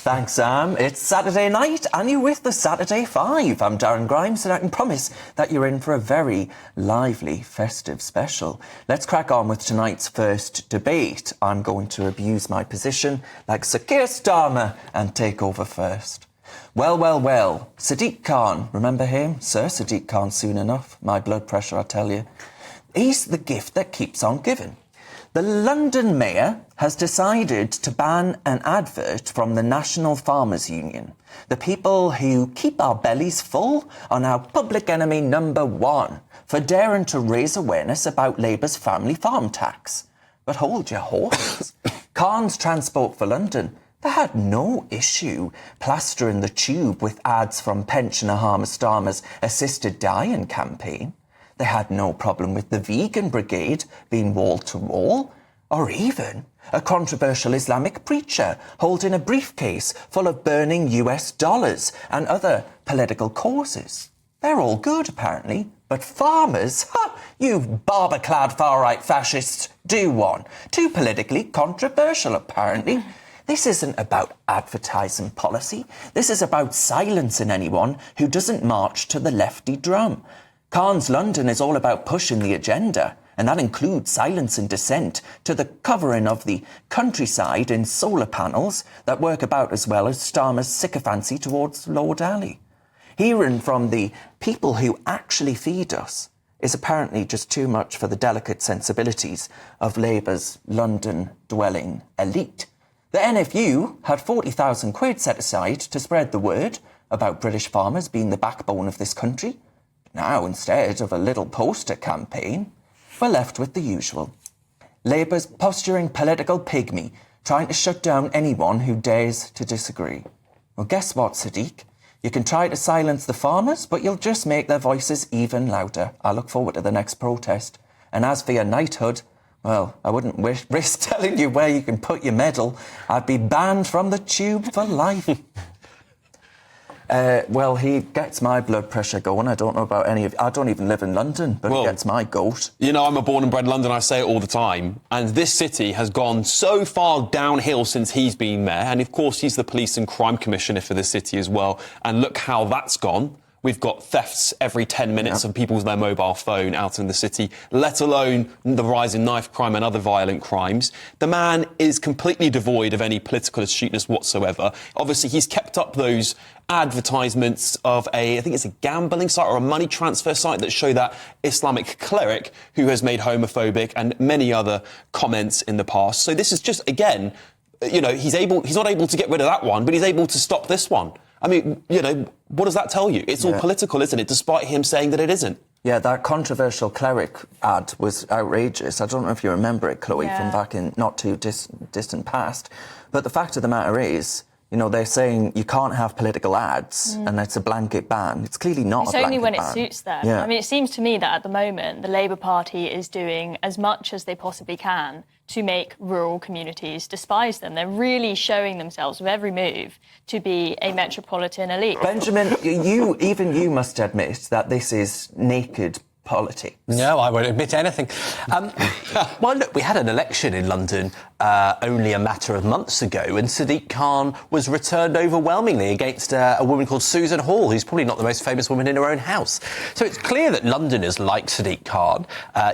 Thanks, Sam. It's Saturday night and you're with the Saturday Five. I'm Darren Grimes and I can promise that you're in for a very lively, festive special. Let's crack on with tonight's first debate. I'm going to abuse my position like Sir Keir Starmer and take over first. Well. Sadiq Khan, remember him? Sir Sadiq Khan, soon enough. My blood pressure, I tell you. He's the gift that keeps on giving. The London Mayor has decided to ban an advert from the National Farmers Union. The people who keep our bellies full are now public enemy number one for daring to raise awareness about Labour's family farm tax. But hold your horses. Khan's Transport for London, they had no issue plastering the tube with ads from pensioner Harmer Starmer's assisted dying campaign. They had no problem with the vegan brigade being wall-to-wall, or even a controversial Islamic preacher holding a briefcase full of burning US dollars and other political causes. They're all good, apparently, but farmers, you barber-clad far-right fascists, do one. Too politically controversial, apparently. This isn't about advertising policy. This is about silencing anyone who doesn't march to the Lefty drum. Khan's London is all about pushing the agenda, and that includes silencing dissent to the covering of the countryside in solar panels that work about as well as Starmer's sycophancy towards Lord Ali. Hearing from the people who actually feed us is apparently just too much for the delicate sensibilities of Labour's London-dwelling elite. The NFU had 40,000 quid set aside to spread the word about British farmers being the backbone of this country. Now, instead of a little poster campaign, we're left with the usual. Labour's posturing political pygmy trying to shut down anyone who dares to disagree. Well, guess what, Sadiq? You can try to silence the farmers, but you'll just make their voices even louder. I look forward to the next protest. And as for your knighthood, well, I wouldn't risk telling you where you can put your medal. I'd be banned from the tube for life. Well, he gets my blood pressure going. I don't know about any of... I don't even live in London, but he gets my goat. You know, I'm a born and bred Londoner, I say it all the time. And this city has gone so far downhill since he's been mayor. And, of course, he's the police and crime commissioner for the city as well. And look how that's gone. We've got thefts every 10 minutes of people's their mobile phone out in the city, let alone the rise in knife crime and other violent crimes. The man is completely devoid of any political astuteness whatsoever. Obviously, he's kept up those advertisements of I think it's a gambling site or a money transfer site that show that Islamic cleric who has made homophobic and many other comments in the past. So this is just, again, you know, he's not able to get rid of that one, but he's able to stop this one. I mean, you know, what does that tell you? It's all political, isn't it, despite him saying that it isn't? Yeah, that controversial cleric ad was outrageous. I don't know if you remember it, Chloe, from back in not too distant past. But the fact of the matter is, you know, they're saying you can't have political ads and it's a blanket ban. It's clearly not a blanket ban. It's only when it suits them. Yeah. I mean, it seems to me that at the moment the Labour Party is doing as much as they possibly can to make rural communities despise them. They're really showing themselves with every move to be a metropolitan elite. Benjamin, you must admit that this is naked politics. No, I won't admit anything. Well, look, we had an election in London only a matter of months ago, and Sadiq Khan was returned overwhelmingly against a woman called Susan Hall, who's probably not the most famous woman in her own house. So it's clear that Londoners like Sadiq Khan.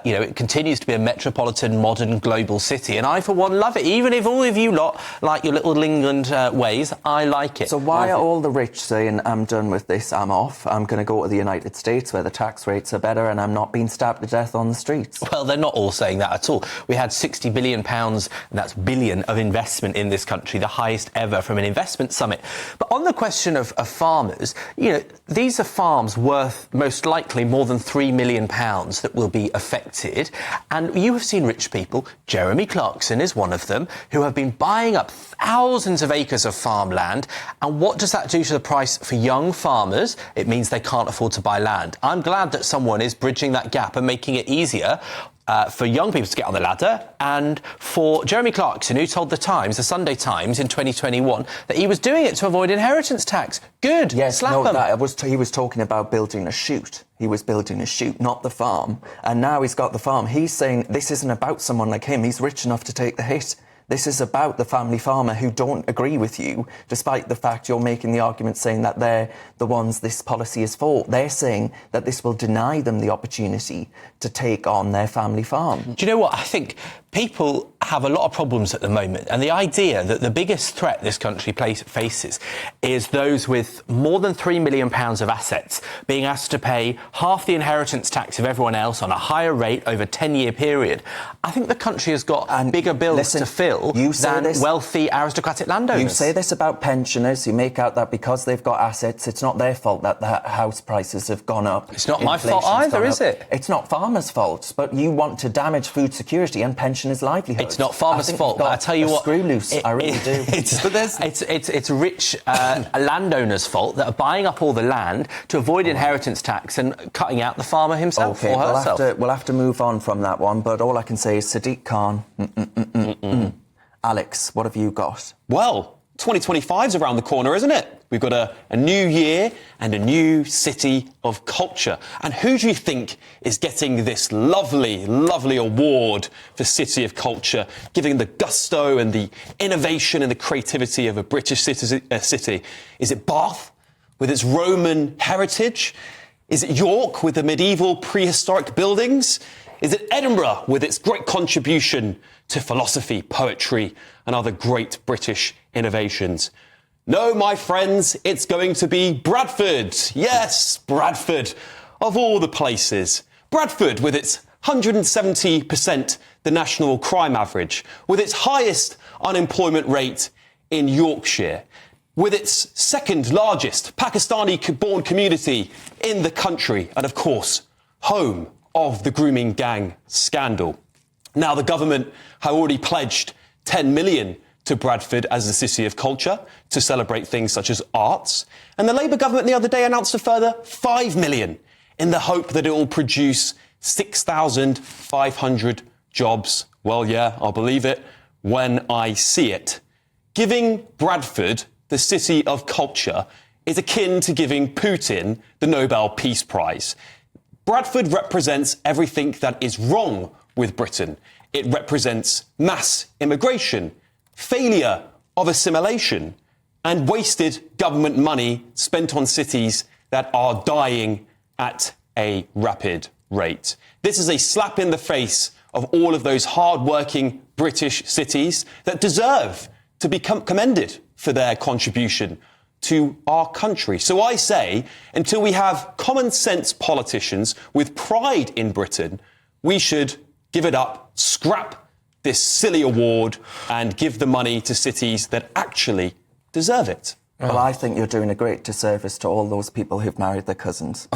You know, it continues to be a metropolitan, modern, global city, and I, for one, love it. Even if all of you lot like your little England ways, I like it. So why are all the rich saying, I'm done with this, I'm off, I'm going to go to the United States where the tax rates are better and I'm not being stabbed to death on the streets? Well, they're not all saying that at all. We had £60 billion, that's billion, of investment in this country, the highest ever from an investment summit. But on the question of farmers, you know, these are farms worth most likely more than £3 million that will be affected. And you have seen rich people, Jeremy Clarkson is one of them, who have been buying up thousands of acres of farmland. And what does that do to the price for young farmers? It means they can't afford to buy land. I'm glad that someone is bridging that gap and making it easier for young people to get on the ladder, and for Jeremy Clarkson, who told the Sunday Times in 2021, that he was doing it to avoid inheritance tax. Good. Yes, slap him. He was talking about building a shoot. He was building a shoot, not the farm. And now he's got the farm. He's saying this isn't about someone like him. He's rich enough to take the hit. This is about the family farmer who don't agree with you, despite the fact you're making the argument saying that they're the ones this policy is for. They're saying that this will deny them the opportunity to take on their family farm. Do you know what? I think people have a lot of problems at the moment, and the idea that the biggest threat this country faces is those with more than £3 million of assets being asked to pay half the inheritance tax of everyone else on a higher rate over a 10-year period. I think the country has got bigger bills to fill than wealthy aristocratic landowners. You say this about pensioners. You make out that because they've got assets, it's not their fault that the house prices have gone up. It's not my fault either, is it? It's not farmers' fault, but you want to damage food security and pensioners' livelihoods. It's not farmers' fault. I tell you what, screw loose. I really do. It's rich landowners' fault that are buying up all the land to avoid inheritance tax and cutting out the farmer himself or herself. We'll have to move on from that one, but all I can say is Sadiq Khan. Alex, what have you got? Well, 2025's around the corner, isn't it? We've got a new year and a new city of culture. And who do you think is getting this lovely, lovely award for City of Culture, giving the gusto and the innovation and the creativity of a British city? Is it Bath, with its Roman heritage? Is it York, with the medieval prehistoric buildings? Is it Edinburgh, with its great contribution to philosophy, poetry, and other great British innovations? No, my friends, it's going to be Bradford. Yes, Bradford, of all the places. Bradford, with its 170% the national crime average, with its highest unemployment rate in Yorkshire, with its second largest Pakistani-born community in the country, and of course, home of the grooming gang scandal. Now, the government have already pledged 10 million to Bradford as a city of culture to celebrate things such as arts. And the Labour government the other day announced a further 5 million in the hope that it will produce 6,500 jobs. Well, yeah, I'll believe it when I see it. Giving Bradford the city of culture is akin to giving Putin the Nobel Peace Prize. Bradford represents everything that is wrong with Britain. It represents mass immigration, failure of assimilation, and wasted government money spent on cities that are dying at a rapid rate. This is a slap in the face of all of those hard-working British cities that deserve to be commended for their contribution to our country. So I say, until we have common sense politicians with pride in Britain, we should give it up, scrap this silly award, and give the money to cities that actually deserve it. Well, I think you're doing a great disservice to all those people who've married their cousins.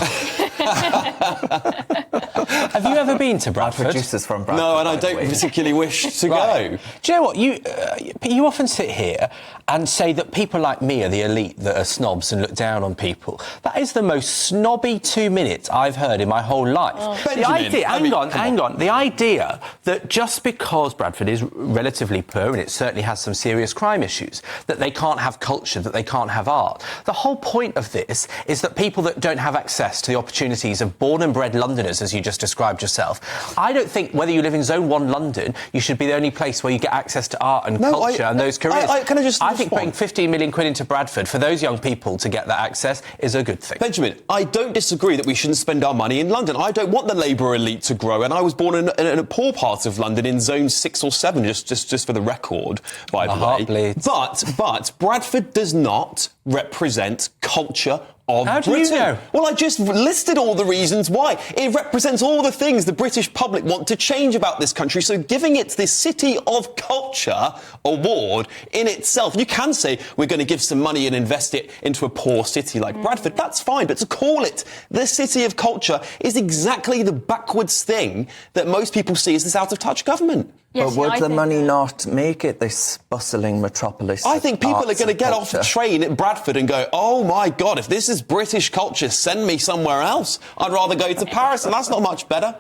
Have you ever been to Bradford? Producers from Bradford. No, and I don't particularly wish to go. Do you know what? You often sit here and say that people like me are the elite that are snobs and look down on people. That is the most snobby 2 minutes I've heard in my whole life. Benjamin, the idea, hang on. The idea that just because Bradford is relatively poor, and it certainly has some serious crime issues, that they can't have culture, that they can't have art. The whole point of this is that people that don't have access to the opportunities of born and bred Londoners, as you just described yourself, I don't think whether you live in Zone 1 London, you should be the only place where you get access to art and culture and those careers. I think putting 15 million quid into Bradford for those young people to get that access is a good thing. Benjamin, I don't disagree that we shouldn't spend our money in London. I don't want the Labour elite to grow, and I was born in a poor part of London in Zone 6 or 7, just for the record, by the way. Heart bleeds. But Bradford does not represent culture of How do Britain. you know? Well, I just listed all the reasons why. It represents all the things the British public want to change about this country. So giving it this City of Culture award in itself, you can say we're going to give some money and invest it into a poor city like Bradford. That's fine. But to call it the City of Culture is exactly the backwards thing that most people see as this out-of-touch government. Yes, but would the money not make it this bustling metropolis? I think people are going to get off the train at Bradford and go, oh, my God, if this is British culture, send me somewhere else. I'd rather go to Paris, and that's not much better.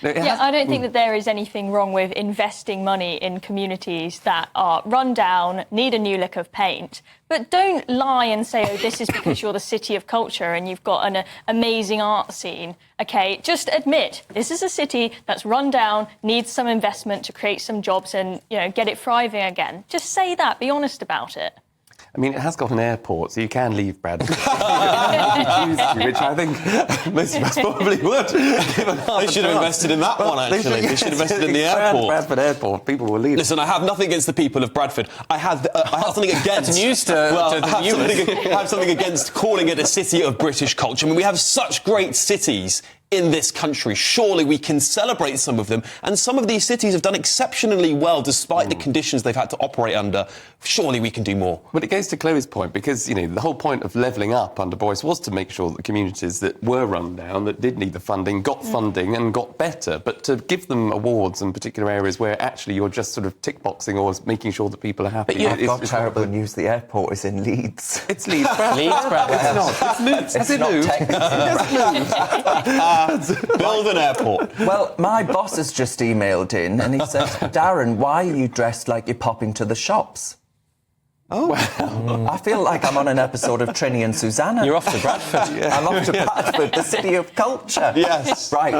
Yeah, I don't think that there is anything wrong with investing money in communities that are run down, need a new lick of paint. But don't lie and say, oh, this is because you're the city of culture and you've got an amazing art scene. OK, just admit this is a city that's run down, needs some investment to create some jobs and, get it thriving again. Just say that. Be honest about it. I mean, it has got an airport, so you can leave Bradford. Which I think most of us probably would. They should have invested in that one, actually. They should have invested in the airport. Bradford Airport, people will leave. Listen, I have nothing against the people of Bradford. I have something against... That's news to the viewers. I have something against calling it a city of British culture. I mean, we have such great cities in this country. Surely we can celebrate some of them. And some of these cities have done exceptionally well despite the conditions they've had to operate under. Surely we can do more. But it goes to Chloe's point, because, the whole point of levelling up under Boris was to make sure that the communities that were run down, that did need the funding, got funding and got better. But to give them awards in particular areas where actually you're just sort of tick-boxing or making sure that people are happy. But I've got terrible news. The airport is in Leeds. It's Leeds, Bradford. Leeds, Bradford. It's not. It's moved. Has it moved? Build an airport. Well, my boss has just emailed in and he says, Darren, why are you dressed like you're popping to the shops? Oh, well. I feel like I'm on an episode of Trini and Susanna. You're off to Bradford. I'm off to Bradford, the city of culture. Yes. Right.